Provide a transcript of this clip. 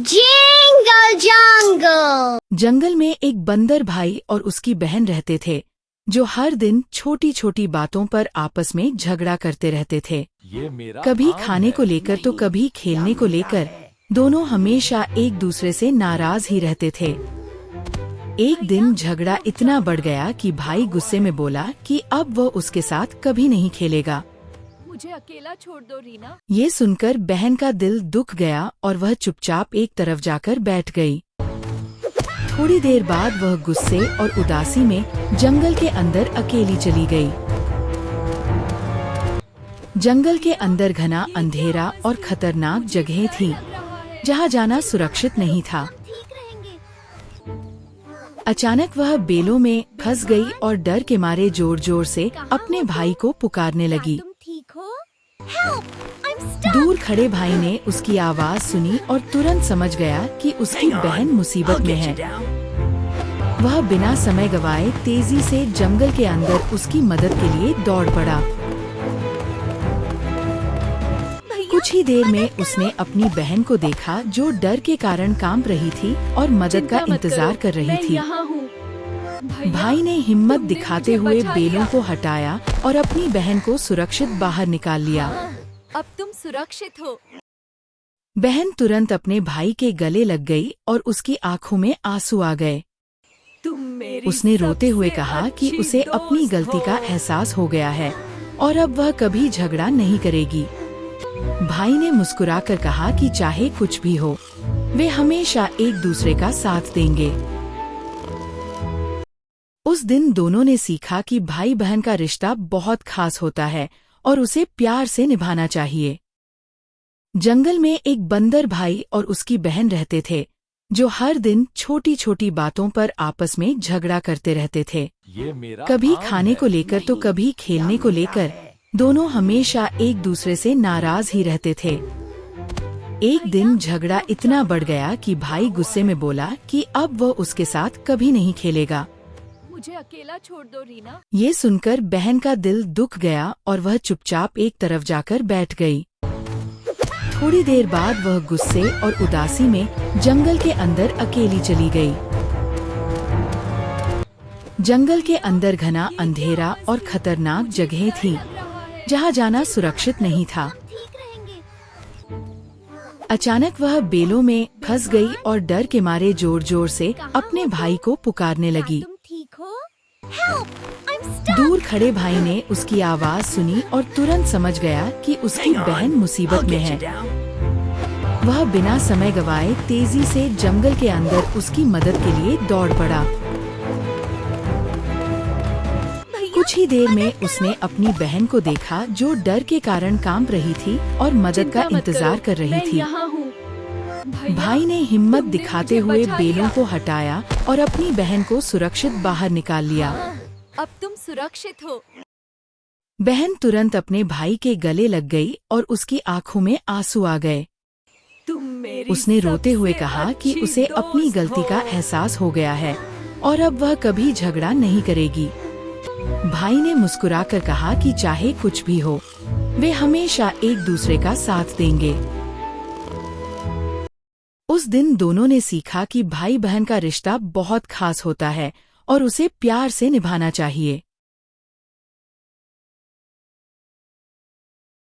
Jingle जंगल। जंगल में एक बंदर भाई और उसकी बहन रहते थे जो हर दिन छोटी छोटी बातों पर आपस में झगड़ा करते रहते थे। कभी खाने को लेकर तो कभी खेलने को लेकर दोनों हमेशा एक दूसरे से नाराज ही रहते थे। एक दिन झगड़ा इतना बढ़ गया कि भाई गुस्से में बोला कि अब वह उसके साथ कभी नहीं खेलेगा। मुझे अकेला छोड़ दो रीना। ये सुनकर बहन का दिल दुख गया और वह चुपचाप एक तरफ जाकर बैठ गई। थोड़ी देर बाद वह गुस्से और उदासी में जंगल के अंदर अकेली चली गई। जंगल के अंदर घना अंधेरा और खतरनाक जगह थी जहाँ जाना सुरक्षित नहीं था। अचानक वह बेलों में फंस गई और डर के मारे जोर जोर से अपने भाई को पुकारने लगी। तुम ठीक हो? Help! I'm stuck! दूर खड़े भाई ने उसकी आवाज सुनी और तुरंत समझ गया कि उसकी बहन मुसीबत में है। वह बिना समय गवाए तेजी से जंगल के अंदर उसकी मदद के लिए दौड़ पड़ा। कुछ ही देर में उसने अपनी बहन को देखा जो डर के कारण कांप रही थी और मदद का इंतजार कर रही थी। भाई ने हिम्मत दिखाते हुए बेलों को हटाया और अपनी बहन को सुरक्षित बाहर निकाल लिया। अब तुम सुरक्षित हो। बहन तुरंत अपने भाई के गले लग गई और उसकी आंखों में आंसू आ गए। उसने रोते हुए कहा कि उसे अपनी गलती का एहसास हो गया है और अब वह कभी झगड़ा नहीं करेगी। भाई ने मुस्कुराकर कहा कि चाहे कुछ भी हो, वे हमेशा एक दूसरे का साथ देंगे। उस दिन दोनों ने सीखा कि भाई बहन का रिश्ता बहुत खास होता है और उसे प्यार से निभाना चाहिए। जंगल में एक बंदर भाई और उसकी बहन रहते थे जो हर दिन छोटी छोटी बातों पर आपस में झगड़ा करते रहते थे। कभी खाने को लेकर तो कभी खेलने को लेकर दोनों हमेशा एक दूसरे से नाराज ही रहते थे। एक दिन झगड़ा इतना बढ़ गया कि भाई गुस्से में बोला कि अब वह उसके साथ कभी नहीं खेलेगा। मुझे अकेला छोड़ दो रीना। ये सुनकर बहन का दिल दुख गया और वह चुपचाप एक तरफ जाकर बैठ गई। थोड़ी देर बाद वह गुस्से और उदासी में जंगल के अंदर अकेली चली गई। जंगल के अंदर घना अंधेरा और खतरनाक जगह थी जहाँ जाना सुरक्षित नहीं था। अचानक वह बेलों में फंस गई और डर के मारे जोर जोर से अपने भाई को पुकारने लगी। तुम ठीक हो? Help! I'm stuck! दूर खड़े भाई ने उसकी आवाज सुनी और तुरंत समझ गया कि उसकी बहन मुसीबत में है। वह बिना समय गवाए तेजी से जंगल के अंदर उसकी मदद के लिए दौड़ पड़ा। कुछ ही देर में उसने अपनी बहन को देखा जो डर के कारण कांप रही थी और मदद का इंतजार कर रही थी। भाई ने हिम्मत दिखाते हुए बेलों को हटाया और अपनी बहन को सुरक्षित बाहर निकाल लिया। अब तुम सुरक्षित हो। बहन तुरंत अपने भाई के गले लग गई और उसकी आंखों में आंसू आ गए। उसने रोते हुए कहा कि उसे अपनी गलती का एहसास हो गया है और अब वह कभी झगड़ा नहीं करेगी। भाई ने मुस्कुराकर कहा कि चाहे कुछ भी हो, वे हमेशा एक दूसरे का साथ देंगे। उस दिन दोनों ने सीखा कि भाई बहन का रिश्ता बहुत खास होता है और उसे प्यार से निभाना चाहिए।